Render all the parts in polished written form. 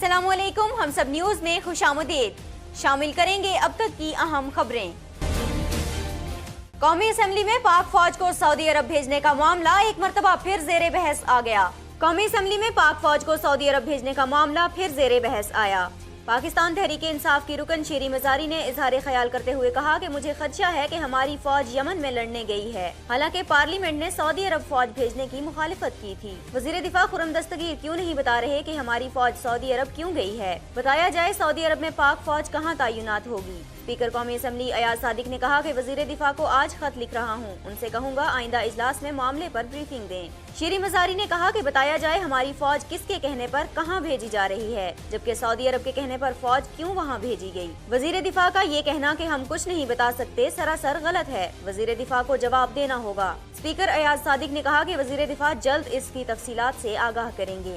अस्सलाम वालेकुम। हम सब न्यूज में खुशामदीद। शामिल करेंगे अब तक की अहम खबरें। कौमी असेंबली में पाक फौज को सऊदी अरब भेजने का मामला एक मरतबा फिर जेरे बहस आ गया। कौमी असेंबली में पाक फौज को सऊदी अरब भेजने का मामला फिर जेरे बहस आया। पाकिस्तान तहरीक इंसाफ की रुकन शीरी मजारी ने इजहार ख्याल करते हुए कहा कि मुझे खदशा है कि हमारी फौज यमन में लड़ने गई है। हालांकि पार्लियामेंट ने सऊदी अरब फौज भेजने की मुखालिफत की थी। वजीर दिफा खुर्रम दस्तगीर क्यों नहीं बता रहे कि हमारी फौज सऊदी अरब क्यों गई है। बताया जाए सऊदी अरब में पाक फौज कहाँ तैनात होगी। स्पीकर कौमी असेंबली अयाज सादिक ने कहा कि वजीर दिफा को आज खत लिख रहा हूँ, उनसे कहूँगा आइंदा इजलास में मामले पर ब्रीफिंग दें। शीरी मजारी ने कहा कि बताया जाए हमारी फौज किसके कहने पर कहाँ भेजी जा रही है, जबकि सऊदी अरब के कहने पर फौज क्यों वहाँ भेजी गई। वजीर दिफा का ये कहना कि हम कुछ नहीं बता सकते सरासर गलत है। वजीर दिफा को जवाब देना होगा। स्पीकर अयाज सादिक ने कहा कि वजीर दिफा जल्द इसकी तफसीलात से आगाह करेंगे।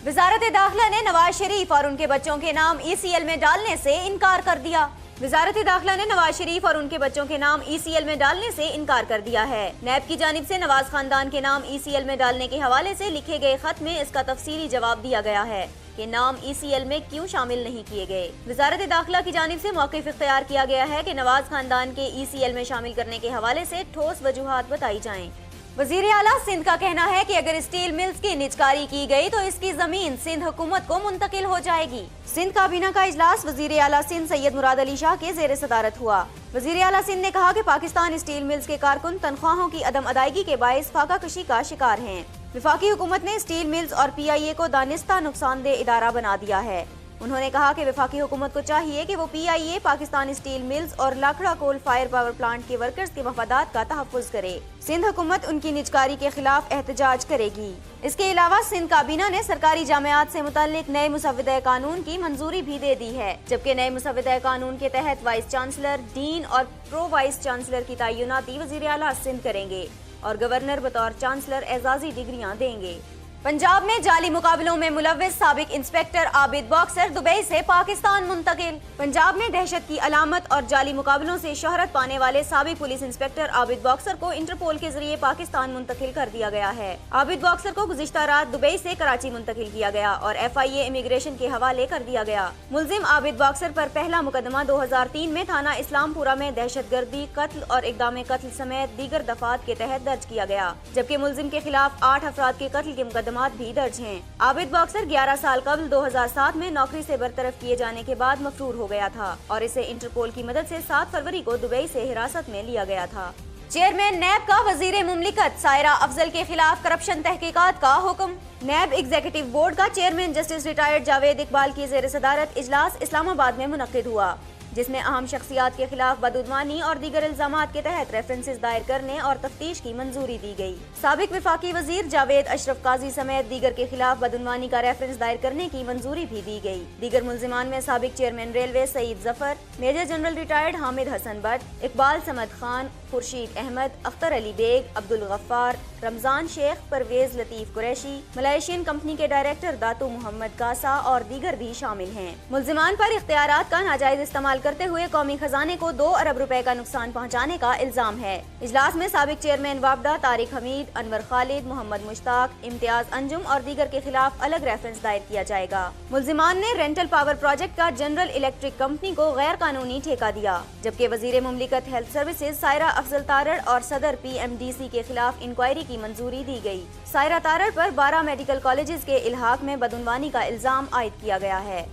वजारत दाखिला ने नवाज शरीफ और उनके बच्चों के नाम ECL में डालने से इनकार कर दिया। वजारत दाखिला ने नवाज शरीफ और उनके बच्चों के नाम ECL में डालने से इनकार कर दिया है। नैब की जानिब से नवाज खानदान के नाम ECL में डालने के हवाले से लिखे गए खत में इसका तफसीली जवाब दिया गया है कि नाम ECL में क्यों शामिल नहीं किए गए। वजारत दाखिला की जानिब से मौक़िफ़ इख्तियार किया गया है कि नवाज खानदान के ECL में शामिल करने के हवाले से ठोस वजूहात बताई जाएं। वजीर आला सिंध का कहना है कि अगर स्टील मिल्स की निजकारी की गई तो इसकी जमीन सिंध हुकूमत को मुंतकिल हो जाएगी। सिंध काबीना का इजलास वजीर आला सिंध सैयद मुराद अली शाह के जेर सदारत हुआ। वजीर आला सिंध ने कहा कि पाकिस्तान स्टील मिल्स के कारकुन तनख्वाहों की अदम अदायगी के बायस फाका कशी का शिकार हैं। वफाकी हुकूमत ने स्टील मिल्स और PIA को दानिस्ता नुकसानदेह इदारा बना दिया है। उन्होंने कहा कि वफाकी हुकूमत को चाहिए कि वो PIA, पाकिस्तान स्टील मिल्स और लाखड़ा कोल फायर पावर प्लांट के वर्कर्स के मफादात का तहफ़्फ़ुज़ करे। सिंध हुकूमत उनकी निजकारी के खिलाफ एहतजाज करेगी। इसके अलावा सिंध काबीना ने सरकारी जामियात से मुतल्लिक नए मुसव्वदा कानून की मंजूरी भी दे दी है, जबकि नए मुसव्वदा कानून के तहत वाइस चांसलर, डीन और प्रो वाइस चांसलर की तैनाती वज़ीर आला सिंध करेंगे और गवर्नर बतौर चांसलर एजाजी डिग्रियां देंगे। पंजाब में जाली मुकाबलों में मुलव्विस साबिक इंस्पेक्टर आबिद बॉक्सर दुबई से पाकिस्तान मुंतकिल। पंजाब में दहशत की अलामत और जाली मुकाबलों से शोहरत पाने वाले साबिक पुलिस इंस्पेक्टर आबिद बॉक्सर को इंटरपोल के जरिए पाकिस्तान मुंतकिल कर दिया गया है। आबिद बॉक्सर को गुज़िश्ता रात दुबई से कराची मुंतकिल किया गया और FIA इमिग्रेशन के हवाले कर दिया गया। मुलजिम आबिद बॉक्सर पर पहला मुकदमा 2003 में थाना इस्लामपुरा में दहशतगर्दी, कत्ल और इक़दाम कत्ल समेत दीगर दफात के तहत दर्ज किया गया, जबकि मुलजिम के खिलाफ 8 अफराद के कत्ल के मुकदमा भी दर्ज हैं। आबिद बॉक्सर 11 साल कबल 2007 में नौकरी से बरतरफ किए जाने के बाद मफरूर हो गया था और इसे इंटरपोल की मदद से 7 फरवरी को दुबई से हिरासत में लिया गया था। चेयरमैन नैब का वजीर मुमलिकत सायरा अफजल के खिलाफ करप्शन तहकीकात का हुक्म। नैब एग्जीक्यूटिव बोर्ड का chairman justice retired Javed Iqbal की जेर सदारत इजलास इस्लामाबाद में मुनक्किद हुआ, जिसमें अहम शख्सियात के खिलाफ बदउद्वानी और दीगर इल्जामात के तहत रेफरेंसेस दायर करने और तफ्तीश की मंजूरी दी गई। साबिक वफाकी वजीर जावेद अशरफ काजी समेत दीगर के खिलाफ बदउद्वानी का रेफरेंस दायर करने की मंजूरी भी दी गई। दीगर मुलजिमान में साबिक chairman railway Saeed Zafar, major general retired Hamid Hasan Bhatt, Iqbal Samad Khan, Khurshid Ahmad, Akhtar Ali Baig, Abdul Ghaffar, Ramzan Sheikh, Pervez Latif Qureshi, Malaysian company के डायरेक्टर दातू मोहम्मद कासा और दीगर भी शामिल हैं। मुलजिमान पर इख्तियारात का नाजायज इस्तेमाल करते हुए कौमी खजाने को 2 अरब रुपए का नुकसान पहुंचाने का इल्जाम है। इजलास में साबिक चेयरमैन वापडा तारिक हमीद, अनवर खालिद, मोहम्मद मुश्ताक, इम्तियाज अंजुम और दीगर के खिलाफ अलग रेफरेंस दायर किया जाएगा। मुलजिमान ने रेंटल पावर प्रोजेक्ट का जनरल इलेक्ट्रिक कंपनी को गैर कानूनी ठेका दिया, जबकि वजीर मुमलिकत हेल्थ सर्विसेज सायरा अफजल तारड़ और सदर PMDC के खिलाफ इंक्वायरी की मंजूरी दी गई। सायरा तारड़ पर 12 मेडिकल कॉलेजेस के इल्हाक में बदउनवानी का इल्जाम आयद किया गया है।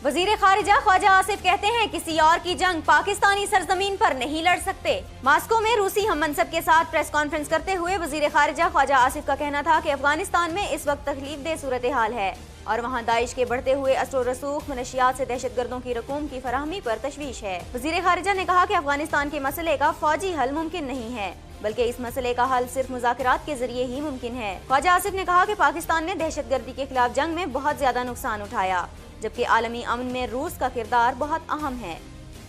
वजीर खारिजा ख्वाजा आसिफ कहते हैं किसी और की जंग पाकिस्तानी सरजमीन पर नहीं लड़ सकते। मास्को में रूसी हम मनसब के साथ प्रेस कॉन्फ्रेंस करते हुए वजीर खारिजा ख्वाजा आसिफ का कहना था कि अफगानिस्तान में इस वक्त तकलीफदेह सूरत हाल है और वहाँ दाइश के बढ़ते हुए असर रसूख मनशियात से दहशतगर्दों की रकूम की फराहमी पर तशवीश है। वजीर खारिजा ने कहा कि अफगानिस्तान के मसले का फौजी हल मुमकिन नहीं है, बल्कि इस मसले का हल सिर्फ मुज़ाकरात के जरिए ही मुमकिन है। ख्वाजा आसिफ ने कहा कि पाकिस्तान ने दहशतगर्दी के खिलाफ जंग में बहुत ज्यादा नुकसान उठाया, जबकि आलमी अमन में रूस का किरदार बहुत अहम है।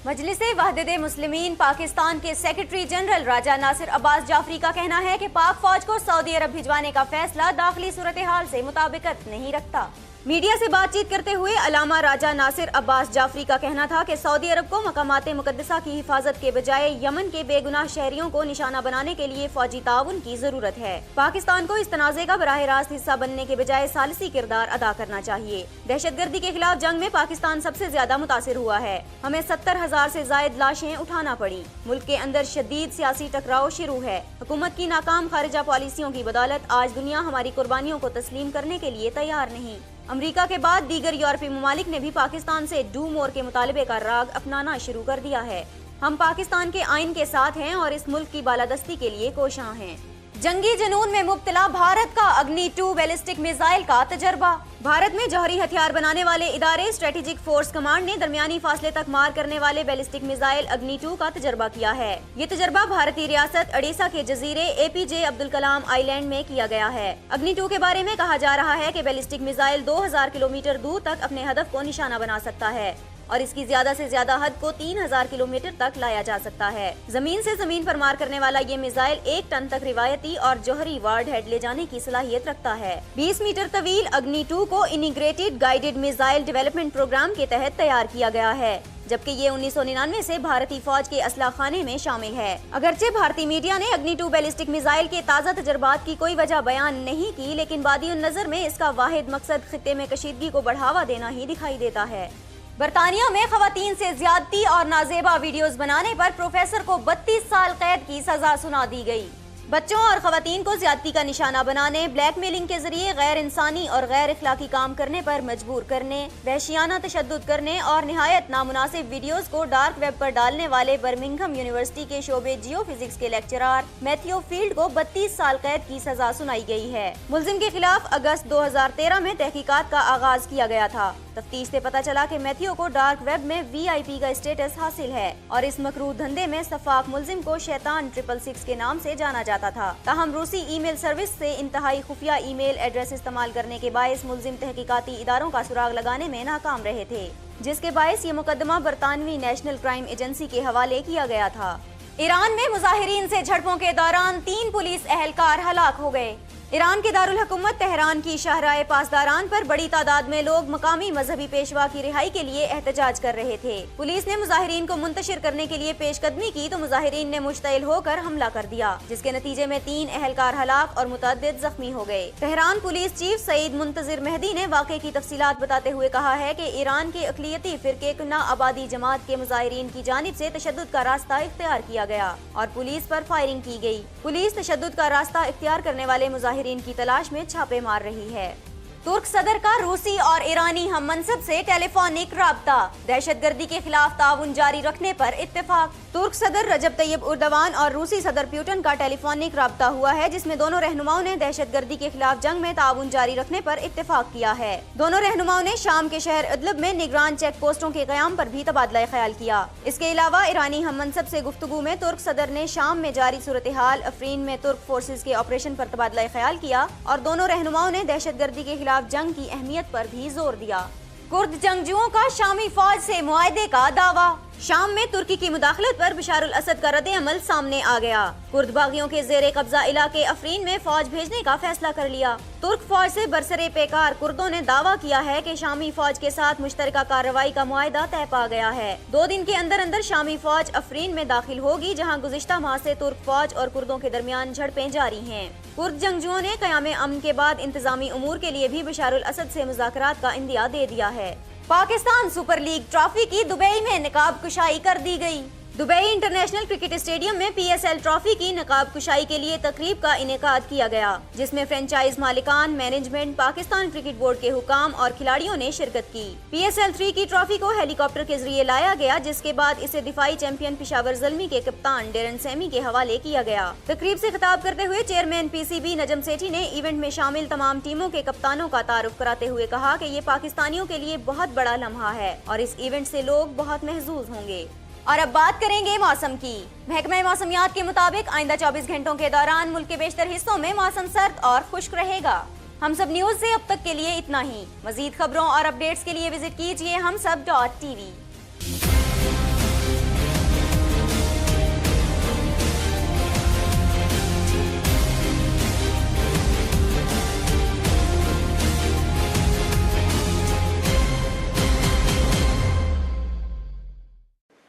मजलिसे वहदत मुस्लिमीन पाकिस्तान के सेक्रेटरी जनरल राजा नासिर अब्बास जाफरी का कहना है कि पाक फौज को सऊदी अरब भिजवाने का फैसला दाखिली सूरत हाल से मुताबिकत नहीं रखता। میڈیا سے بات چیت کرتے ہوئے علامہ راجہ ناصر عباس جعفری کا کہنا تھا کہ سعودی عرب کو مقامات مقدسہ کی حفاظت کے بجائے یمن کے بے گناہ شہریوں کو نشانہ بنانے کے لیے فوجی تعاون کی ضرورت ہے۔ پاکستان کو اس تنازع کا براہ راست حصہ بننے کے بجائے ثالثی کردار ادا کرنا چاہیے۔ دہشت گردی کے خلاف جنگ میں پاکستان سب سے زیادہ متاثر ہوا ہے۔ ہمیں 70,000 سے زائد لاشیں اٹھانا پڑی۔ ملک کے اندر شدید سیاسی ٹکراؤ شروع ہے۔ حکومت کی ناکام خارجہ پالیسیوں کی بدولت آج دنیا ہماری قربانیوں کو تسلیم کرنے کے لیے تیار نہیں۔ امریکہ کے بعد دیگر یورپی ممالک نے بھی پاکستان سے ڈو مور کے مطالبے کا راگ اپنانا شروع کر دیا ہے۔ ہم پاکستان کے آئین کے ساتھ ہیں اور اس ملک کی بالادستی کے لیے کوشاں ہیں۔ جنگی جنون میں مبتلا بھارت کا اگنی 2 بیلسٹک میزائل کا تجربہ۔ بھارت میں جوہری ہتھیار بنانے والے ادارے اسٹریٹجک فورس کمانڈ نے درمیانی فاصلے تک مار کرنے والے بیلسٹک میزائل اگنی 2 کا تجربہ کیا ہے۔ یہ تجربہ بھارتی ریاست اڈیشہ کے جزیرے APJ عبدالکلام آئی لینڈ میں کیا گیا ہے۔ اگنی 2 کے بارے میں کہا جا رہا ہے کہ بیلسٹک میزائل 2000 کلومیٹر دور تک اپنے ہدف کو نشانہ بنا سکتا ہے اور اس کی زیادہ سے زیادہ حد کو 3000 کلومیٹر تک لایا جا سکتا ہے۔ زمین سے زمین پر مار کرنے والا یہ میزائل 1 ٹن تک روایتی اور جوہری وارڈ ہیڈ لے جانے کی صلاحیت رکھتا ہے۔ 20 میٹر طویل اگنی 2 کو integrated guided missile development programme کے تحت تیار کیا گیا ہے، جبکہ یہ 1999 سے بھارتی فوج کے اسلحہ خانے میں شامل ہے۔ اگرچہ بھارتی میڈیا نے اگنی 2 بیلسٹک میزائل کے تازہ تجربات کی کوئی وجہ بیان نہیں کی، لیکن وادی النظر میں اس کا واحد مقصد خطے میں کشیدگی کو بڑھاوا دینا ہی دکھائی دیتا ہے۔ برطانیہ میں خواتین سے زیادتی اور نازیبا ویڈیوز بنانے پر پروفیسر کو 32 سال قید کی سزا سنا دی گئی۔ بچوں اور خواتین کو زیادتی کا نشانہ بنانے، بلیک میلنگ کے ذریعے غیر انسانی اور غیر اخلاقی کام کرنے پر مجبور کرنے، وحشیانہ تشدد کرنے اور نہایت نامناسب ویڈیوز کو ڈارک ویب پر ڈالنے والے برمنگھم یونیورسٹی کے شعبے جیو فزکس کے لیکچرار میتھیو فیلڈ کو 32 سال قید کی سزا سنائی گئی ہے۔ ملزم کے خلاف اگست 2013 میں تحقیقات کا آغاز کیا گیا تھا۔ تفتیش سے پتہ چلا کہ میتھیو کو ڈارک ویب میں VIP کا اسٹیٹس حاصل ہے اور اس مکروہ دھندے میں سفاک ملزم کو شیطان 666 کے نام سے جانا جاتا تھا۔ تاہم روسی ای میل سروس سے انتہائی خفیہ ای میل ایڈریس استعمال کرنے کے باعث ملزم تحقیقاتی اداروں کا سراغ لگانے میں ناکام رہے تھے، جس کے باعث یہ مقدمہ برطانوی نیشنل کرائم ایجنسی کے حوالے کیا گیا تھا۔ ایران میں مظاہرین سے جھڑپوں کے دوران 3 پولیس اہلکار ہلاک ہو گئے۔ ایران کے دارالحکومت تہران کی شاہراہ پاسداران پر بڑی تعداد میں لوگ مقامی مذہبی پیشوا کی رہائی کے لیے احتجاج کر رہے تھے۔ پولیس نے مظاہرین کو منتشر کرنے کے لیے پیش قدمی کی تو مظاہرین نے مشتعل ہو کر حملہ کر دیا، جس کے نتیجے میں 3 اہلکار ہلاک اور متعدد زخمی ہو گئے۔ تہران پولیس چیف سعید منتظر مہدی نے واقعے کی تفصیلات بتاتے ہوئے کہا ہے کہ ایران کے اقلیتی فرقے نا آبادی جماعت کے مظاہرین کی جانب سے تشدد کا راستہ اختیار کیا گیا اور پولیس پر فائرنگ کی گئی۔ پولیس تشدد کا راستہ اختیار کرنے والے مظاہرین کی تلاش میں چھاپے مار رہی ہے۔ ترک صدر کا روسی اور ایرانی ہم منصب سے ٹیلی فونک رابطہ، دہشت گردی کے خلاف تعاون جاری رکھنے پر اتفاق۔ ترک صدر رجب طیب اردوان اور روسی صدر پیوٹن کا ٹیلی فونک رابطہ ہوا ہے، جس میں دونوں رہنماؤں نے دہشت گردی کے خلاف جنگ میں تعاون جاری رکھنے پر اتفاق کیا ہے۔ دونوں رہنماؤں نے شام کے شہر ادلب میں نگران چیک پوسٹوں کے قیام پر بھی تبادلہ خیال کیا۔ اس کے علاوہ ایرانی ہم منصب سے گفتگو میں ترک صدر نے شام میں جاری صورتحال، افرین میں ترک فورسز کے آپریشن پر تبادلہ خیال کیا اور دونوں رہنماؤں نے دہشت گردی کے خلاف جنگ کی اہمیت پر بھی زور دیا۔ کرد جنگجوؤں کا شامی فوج سے معاہدے کا دعویٰ۔ شام میں ترکی کی مداخلت پر بشار الاسد کا رد عمل سامنے آ گیا۔ کرد باغیوں کے زیر قبضہ علاقے افرین میں فوج بھیجنے کا فیصلہ کر لیا۔ ترک فوج سے برسرے پیکار کردوں نے دعویٰ کیا ہے کہ شامی فوج کے ساتھ مشترکہ کارروائی کا معاہدہ طے پا گیا ہے۔ 2 دن کے اندر اندر شامی فوج افرین میں داخل ہوگی، جہاں گزشتہ ماہ سے ترک فوج اور کردوں کے درمیان جھڑپیں جاری ہیں۔ کرد جنگجوؤں نے قیام امن کے بعد انتظامی امور کے لیے بھی بشار الاسد سے مذاکرات کا اندیا دے دیا ہے۔ پاکستان سپر لیگ ٹرافی کی دبئی میں نقاب کشائی کر دی گئی۔ دبئی انٹرنیشنل کرکٹ اسٹیڈیم میں PSL ٹرافی کی نقاب کشائی کے لیے تقریب کا انعقاد کیا گیا، جس میں فرنچائز مالکان، مینجمنٹ، پاکستان کرکٹ بورڈ کے حکام اور کھلاڑیوں نے شرکت کی۔ PSL 3 کی ٹرافی کو ہیلی کاپٹر کے ذریعے لایا گیا، جس کے بعد اسے دفاعی چیمپئن پشاور زلمی کے کپتان ڈیرن سیمی کے حوالے کیا گیا۔ تقریب سے خطاب کرتے ہوئے چیئرمین PCB نجم سیٹھی نے ایونٹ میں شامل تمام ٹیموں کے کپتانوں کا تعارف کراتے ہوئے کہا کہ یہ پاکستانیوں کے لیے بہت بڑا لمحہ ہے اور اس ایونٹ سے لوگ بہت محظوظ ہوں گے۔ اور اب بات کریں گے موسم کی۔ محکمہ موسمیات کے مطابق آئندہ 24 گھنٹوں کے دوران ملک کے بیشتر حصوں میں موسم سرد اور خشک رہے گا۔ ہم سب نیوز سے اب تک کے لیے اتنا ہی۔ مزید خبروں اور اپڈیٹس کے لیے وزٹ کیجیے humsab.tv۔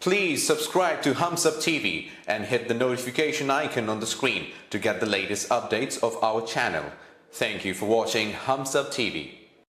Please subscribe to Hums Up TV and hit the notification icon on the screen to get the latest updates of our channel. Thank you for watching Hums Up TV.